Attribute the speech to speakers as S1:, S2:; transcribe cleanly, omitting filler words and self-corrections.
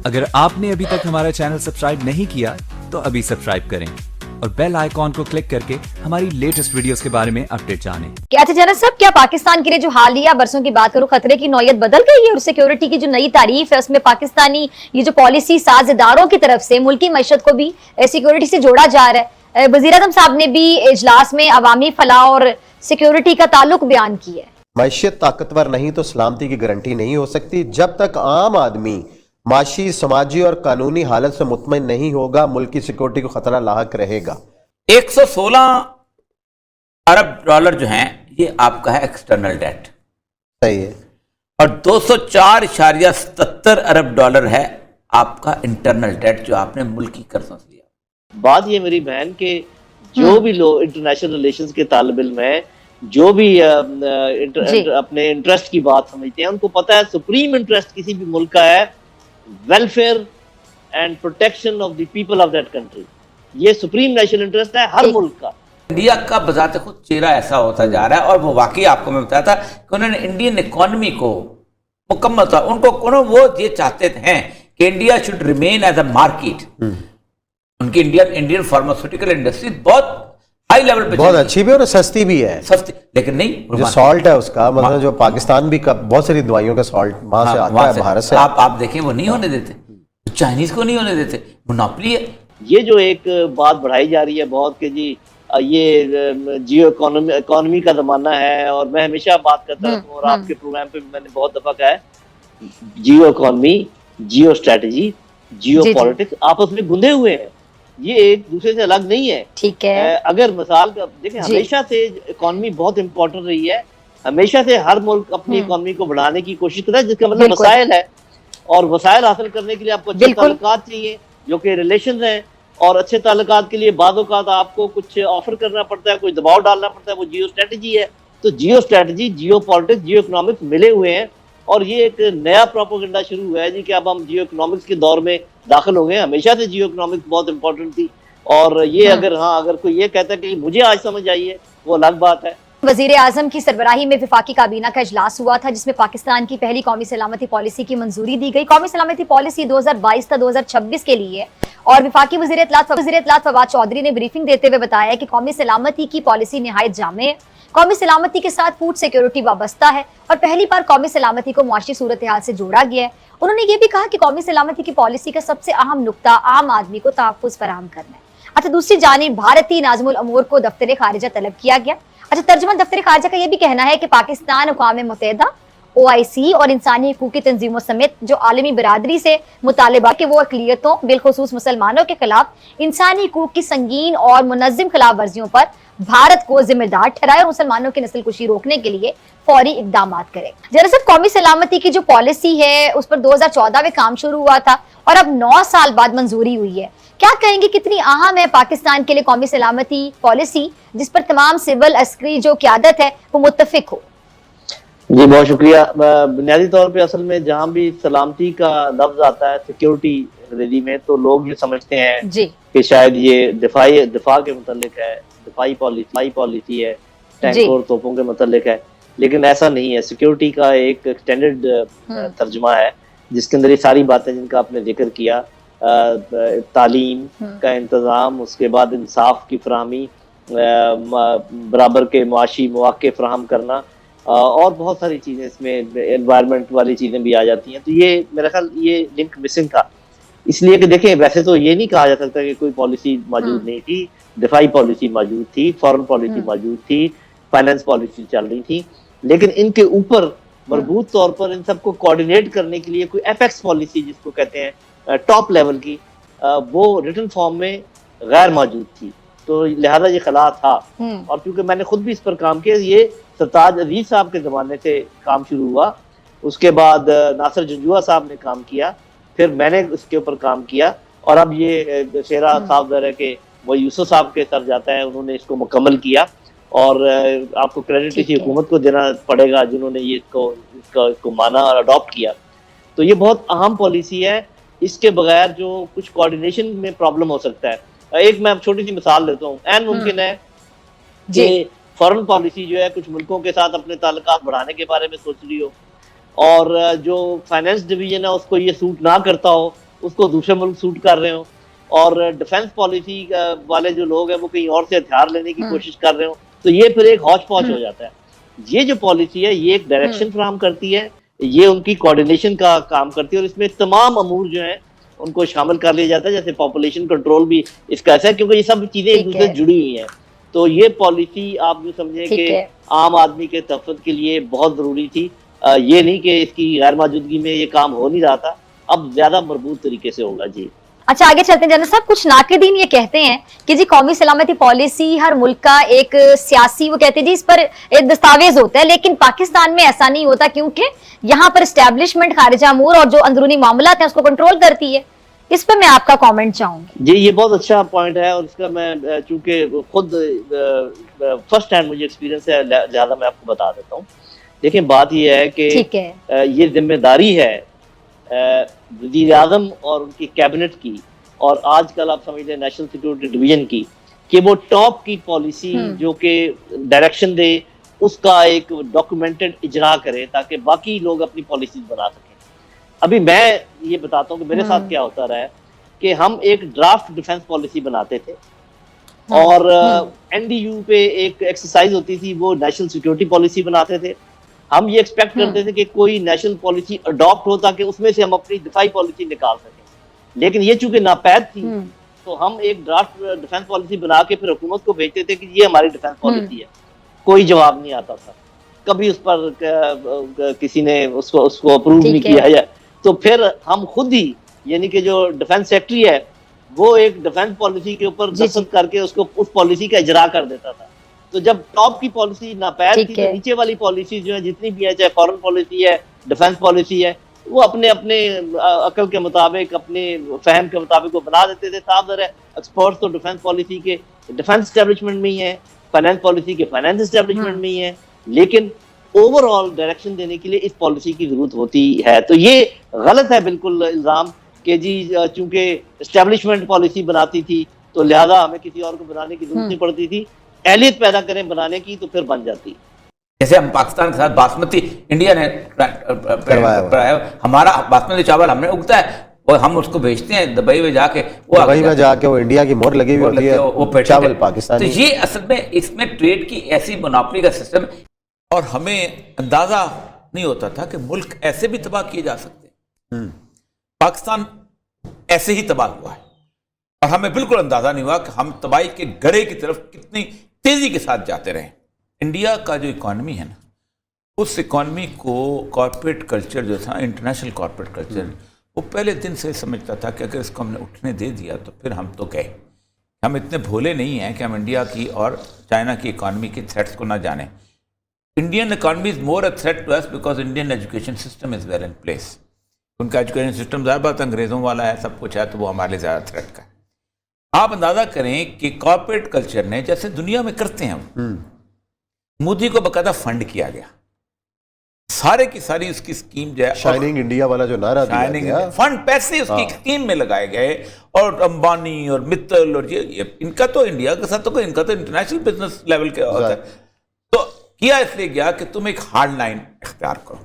S1: अगर आपने अभी तक हमारा चैनल सब्सक्राइब नहीं किया तो अभी सब्सक्राइब करें और बेल आइकॉन को क्लिक करके हमारी लेटेस्ट वीडियोस के बारे में अपडेट जानें।
S2: अच्छा जनरल साहब, क्या पाकिस्तान के लिए जो हालिया बरसों की बात करूं, खतरे की नौयत बदल गई है और सिक्योरिटी की जो नई तारीफ है उसमें पाकिस्तानी ये जो पॉलिसी साझेदारों की तरफ से मुल्की मईशत को भी सिक्योरिटी से जोड़ा जा रहा है। वजीर आज़म साहब ने भी इजलास में अवामी फलाह और सिक्योरिटी का ताल्लुक बयान किया है।
S3: मैशियत ताकतवर नहीं तो सलामती की गारंटी नहीं हो सकती। जब तक आम आदमी माशी, समाजी और कानूनी हालत से मुतमईन नहीं होगा, मुल्क की सिक्योरिटी को खतरा लाहक रहेगा।
S4: 116 अरब डॉलर जो हैं ये आपका है एक्सटर्नल डेट,
S3: सही है,
S4: और 204.77 अरब डॉलर है आपका इंटरनल डेट जो आपने मुल्की कर्जों से लिया।
S5: बात ये मेरी बहन के जो भी लोग इंटरनेशनल रिलेशंस के तालिब इल्म हैं, जो भी अपने इंटरेस्ट की बात समझते हैं, उनको पता है सुप्रीम इंटरेस्ट किसी भी मुल्क का है welfare and protection of the people of that country. ये सुप्रीम नेशनल इंटरेस्ट है हर मुल्क का।
S4: इंडिया का बजाते खुद चेहरा ऐसा होता जा रहा है, और वो वाकई आपको मैं बताया था कि उन्होंने इंडियन इकोनॉमी को मुकम्मल था, उनको वो ये चाहते हैं कि India should remain as a market. उनकी इंडियन फार्मास्यूटिकल इंडस्ट्री बहुत हाई लेवल पे
S3: बहुत अच्छी भी और सस्ती भी है,
S4: सस्ती, लेकिन नहीं
S3: जो सॉल्ट है उसका मतलब जो पाकिस्तान भी बहुत सारी दवाइयों का सॉल्ट वहां से आता है, भारत से।
S4: आप देखें वो नहीं होने देते, चाइनीज को नहीं होने देते, मोनोपोली है।
S5: ये जो एक बात बढ़ाई जा रही है बहुत कि जी ये जियो इकोनॉमी का जमाना है, और मैं हमेशा बात करता हूँ और आपके प्रोग्राम पे मैंने बहुत दफा कहा है, जियो इकोनॉमी, जियो स्ट्रेटेजी, जियो पॉलिटिक्स आपस में गुंदे हुए हैं, ये एक दूसरे से अलग नहीं है।
S2: ठीक है,
S5: अगर मिसाल देखें, हमेशा से इकोनॉमी बहुत इंपॉर्टेंट रही है, हमेशा से हर मुल्क अपनी इकोनॉमी को बढ़ाने की कोशिश करता है, जिसका मतलब वसाइल है, और वसाइल हासिल करने के लिए आपको अच्छे ताल्लुकात चाहिए जो कि रिलेशन है, और अच्छे ताल्लुकात के लिए बाद औक़ात आपको कुछ ऑफर करना पड़ता है, कुछ दबाव डालना पड़ता है, वो जियो स्ट्रेटेजी है। तो geo strategy, geo politics, geo economics मिले हुए हैं, और ये एक नया प्रोपेगेंडा शुरू हुआ है जी कि अब हम जियो इकोनॉमिक्स के दौर में दाखिल हो गए। हमेशा से जियो इकोनॉमिक्स बहुत इंपॉर्टेंट थी, और ये अगर कोई ये कहता है कि मुझे आज समझ आई है, वो अलग बात है।
S2: वजीर आजम की सरबराही में विफाकी काबीना का इजलास हुआ था, जिसमें पाकिस्तान की पहली कौमी सलामती पॉलिसी की मंजूरी दी गई। कौमी सलामती पॉलिसी 2022 से 2026 के लिए, और विफाकी वजीर इत्तलात फवाद चौधरी ने ब्रीफिंग देते हुए बताया कि कौमी सलामती की पॉलिसी निहायत जामे है। कौमी सलामती के साथ फूड सिक्योरिटी वाबस्ता है, और पहली बार कौमी सलामती को मुआशी सूरत हाल से जोड़ा गया है। उन्होंने ये भी कहा कि कौमी सलामती की पॉलिसी का सबसे अहम नुक्ता आम आदमी को तहफ़्फ़ुज़ फराहम करना है। अच्छा, दूसरी जानिब भारतीय नाज़िमुल अमूर को दफ्तर खारिजा तलब किया गया। अच्छा, तर्जुमान दफ्तर खारिजा का यह भी कहना है कि पाकिस्तान अक़वाम मुत्तहिदा, OIC और इंसानी हकूक़ी तंजीमों समेत जो आलमी बरादरी से मुतालिबा कि वो अक़लियतों बिलखुसूस मुसलमानों के खिलाफ इंसानी हकूक़ की संगीन और मुनज़्ज़म खिलाफ वर्जियों पर भारत को जिम्मेदार ठहराए और मुसलमानों की नस्ल कुशी रोकने के लिए फौरी इक़दाम करे। दरअसल कौमी सलामती की जो पॉलिसी है उस पर 2014 में काम शुरू हुआ था, और अब 9 साल बाद मंजूरी हुई है। क्या कहेंगे, कितनी अहम है पाकिस्तान के लिए कौमी सलामती पॉलिसी, जिस पर तमाम सिविल अस्करी जो क़यादत है वो मुत्तफिक हो?
S5: जी बहुत शुक्रिया। बुनियादी तौर पे असल में जहाँ भी सलामती का लफ्ज आता है सिक्योरिटी अंग्रेजी में, तो लोग ये समझते हैं कि शायद ये दिफा के मुतल्लिक है, दिफाई पॉलिसी है, टैंक और तोपों के मुतल्लिक है, लेकिन ऐसा नहीं है। सिक्योरिटी का एक एक्सटेंडेड तर्जुमा है जिसके अंदर ये सारी बातें जिनका आपने जिक्र किया, तालीम का इंतज़ाम, उसके बाद इंसाफ की फराहमी, बराबर के मुआशी मौक़े फराहम करना, और बहुत सारी चीज़ें, इसमें एनवायरनमेंट वाली चीज़ें भी आ जाती हैं। तो ये मेरा ख्याल ये लिंक मिसिंग था, इसलिए कि देखें वैसे तो ये नहीं कहा जा सकता कि कोई पॉलिसी मौजूद नहीं थी। दिफाई पॉलिसी मौजूद थी, फॉरेन पॉलिसी मौजूद थी, फाइनेंस पॉलिसी चल रही थी, लेकिन इनके ऊपर मरबूत तौर पर इन सबको कोऑर्डिनेट करने के लिए कोई एपेक्स पॉलिसी जिसको कहते हैं टॉप लेवल की, वो रिटन फॉर्म में गैर मौजूद थी। तो लिहाजा ये खला था, और क्योंकि मैंने खुद भी इस पर काम किया, ये सरताज अजीज साहब के ज़माने से काम शुरू हुआ, उसके बाद नासिर जंजुआ साहब ने काम किया, फिर मैंने इसके ऊपर काम किया, और अब ये शेरा साहब है कि वो यूसुफ साहब के सर जाता है, उन्होंने इसको मुकम्मल किया, और आपको क्रेडिट इसी हुकूमत को देना पड़ेगा जिन्होंने ये इसको माना और अडॉप्ट किया। तो ये बहुत अहम पॉलिसी है, इसके बगैर जो कुछ कोऑर्डिनेशन में प्रॉब्लम हो सकता है। एक मैं छोटी सी मिसाल लेता हूँ, एन मुमकिन है कि फॉरेन पॉलिसी जो है कुछ मुल्कों के साथ अपने ताल्लुकात बढ़ाने के बारे में सोच रही हो, और जो फाइनेंस डिवीजन है उसको ये सूट ना करता हो اس کو دوسرے ملک سوٹ کر رہے ہوں، اور ڈیفنس پالیسی والے جو لوگ ہیں وہ کہیں اور سے ہتھیار لینے کی کوشش کر رہے ہوں، تو یہ پھر ایک ہاچ پاچ ہو جاتا ہے۔ یہ جو پالیسی ہے یہ ایک ڈائریکشن فراہم کرتی ہے، یہ ان کی کوارڈینیشن کا کام کرتی ہے، اور اس میں تمام امور جو ہیں ان کو شامل کر لیا جاتا ہے، جیسے پاپولیشن کنٹرول بھی اس کا ایسا ہے، کیونکہ یہ سب چیزیں ایک دوسرے سے جڑی ہوئی ہیں۔ تو یہ پالیسی آپ جو سمجھیں کہ عام آدمی کے تحفظ کے لیے بہت ضروری تھی، یہ نہیں کہ اس کی غیر موجودگی میں یہ کام ہو نہیں رہا تھا، اب زیادہ مربوط طریقے سے ہوگا۔ جی
S2: اچھا آگے چلتے ہیں جنرل صاحب، کچھ ناقدین یہ کہتے ہیں کہ جی قومی سلامتی پالیسی ہر ملک کا ایک سیاسی، وہ کہتے ہیں جی اس پر ایک دستاویز ہوتا ہے، لیکن پاکستان میں ایسا نہیں ہوتا کیونکہ یہاں پر اسٹیبلشمنٹ خارجہ امور اور جو اندرونی معاملات ہیں اس کو کنٹرول کرتی ہے۔ اس پر میں آپ کا کامنٹ چاہوں گی۔
S5: جی یہ بہت اچھا پوائنٹ ہے، اور اس کا میں چونکہ خود فرسٹ ہینڈ مجھے ایکسپیرینس ہے لہٰذا میں آپ کو بتا دیتا ہوں۔ دیکھیں بات یہ ہے کہ یہ ذمہ داری ہے وزیر اعظم اور ان کی کیبنٹ کی، اور آج کل آپ سمجھ لیں نیشنل سیکورٹی ڈویژن کی، کہ وہ ٹاپ کی پالیسی جو کہ ڈائریکشن دے اس کا ایک ڈاکومنٹڈ اجرا کرے تاکہ باقی لوگ اپنی پالیسیز بنا سکیں۔ ابھی میں یہ بتاتا ہوں کہ میرے ساتھ کیا ہوتا رہا ہے کہ ہم ایک ڈرافٹ ڈیفنس پالیسی بناتے تھے، اور این ڈی یو پہ ایک ایکسرسائز ہوتی تھی، وہ نیشنل سیکورٹی پالیسی بناتے تھے۔ ہم یہ ایکسپیکٹ کرتے تھے کہ کوئی نیشنل پالیسی اڈاپٹ ہو تاکہ اس میں سے ہم اپنی دفاعی پالیسی نکال سکیں، لیکن یہ چونکہ ناپید تھی تو ہم ایک ڈرافٹ ڈیفنس پالیسی بنا کے پھر حکومت کو بھیجتے تھے کہ یہ ہماری ڈیفنس پالیسی ہے۔ کوئی جواب نہیں آتا تھا، کبھی اس پر کسی نے اس کو اپروو نہیں کیا ہے۔ تو پھر ہم خود ہی یعنی کہ جو ڈیفنس سیکٹری ہے وہ ایک ڈیفنس پالیسی کے اوپر دستخط کر کے اس کو اس پالیسی کا اجرا کر دیتا تھا۔ تو جب ٹاپ کی پالیسی ناپید تھی تو نیچے والی پالیسی جو ہے جتنی بھی ہے، چاہے فارن پالیسی ہے، ڈیفنس پالیسی ہے، وہ اپنے عقل کے مطابق، اپنے فہم کے مطابق وہ بنا دیتے تھے۔ صاف ظاہر ہے ایکسپرٹس تو ڈیفنس پالیسی کے ڈیفنس اسٹیبلشمنٹ میں ہی ہیں، فائنانس پالیسی کے فائنانس اسٹیبلشمنٹ میں ہی ہیں، لیکن اوور آل ڈائریکشن دینے کے لیے اس پالیسی کی ضرورت ہوتی ہے۔ تو یہ غلط ہے بالکل الزام کہ جی چونکہ اسٹیبلشمنٹ پالیسی بناتی تھی تو لہذا ہمیں کسی اور کو بنانے کی ضرورت نہیں پڑتی تھی، اہلیت پیدا کریں بنانے کی تو پھر بن جاتی۔
S4: جیسے ہم پاکستان کے ساتھ باسمتی انڈیا نے ہمارا باسمتی چاول ہم نے اگتا ہے اور ہم اس کو بھیجتے ہیں دبئی میں جا کے،
S3: وہ انڈیا کی مہر لگی ہوئی ہوتی ہے، وہ چاول پاکستانی۔
S4: تو یہ اصل میں اس میں ٹریڈ کی ایسی مونوپولی کا سسٹم، اور ہمیں اندازہ نہیں ہوتا تھا کہ ملک ایسے بھی تباہ کیے جا سکتے ہیں۔ پاکستان ایسے ہی تباہ ہوا ہے، اور ہمیں بالکل اندازہ نہیں ہوا کہ ہم تباہی کے گڑھے کی طرف کتنی تیزی کے ساتھ جاتے رہے۔ انڈیا کا جو اکانومی ہے نا، اس اکانومی کو کارپوریٹ کلچر جو تھا، انٹرنیشنل کارپوریٹ کلچر، وہ پہلے دن سے سمجھتا تھا کہ اگر اس کو ہم نے اٹھنے دے دیا تو پھر ہم تو گئے۔ ہم اتنے بھولے نہیں ہیں کہ ہم انڈیا کی اور چائنا کی اکانومی کی تھریٹس کو نہ جانیں۔ Indian economy is more a threat to us because Indian education system is well in place. ان کا ایجوکیشن سسٹم ظاہر بات انگریزوں والا ہے، سب کچھ ہے، تو وہ ہمارے لیے زیادہ تھریٹ کا ہے۔ آپ اندازہ کریں کہ کارپوریٹ کلچر نے، جیسے دنیا میں کرتے ہیں ہم، مودی کو باقاعدہ فنڈ کیا گیا، سارے کی ساری اس کی اسکیم جو ہے،
S3: شائننگ انڈیا والا جو نعرہ دیا گیا،
S4: فنڈ پیسے اس کی اسکیم میں لگائے گئے، اور امبانی اور متل اور یہ ان کا تو انڈیا کے ساتھ تو ان کا تو انٹرنیشنل بزنس لیول کے ہوتا ہے۔ تو کیا اس لیے گیا کہ تم ایک ہارڈ لائن اختیار کرو۔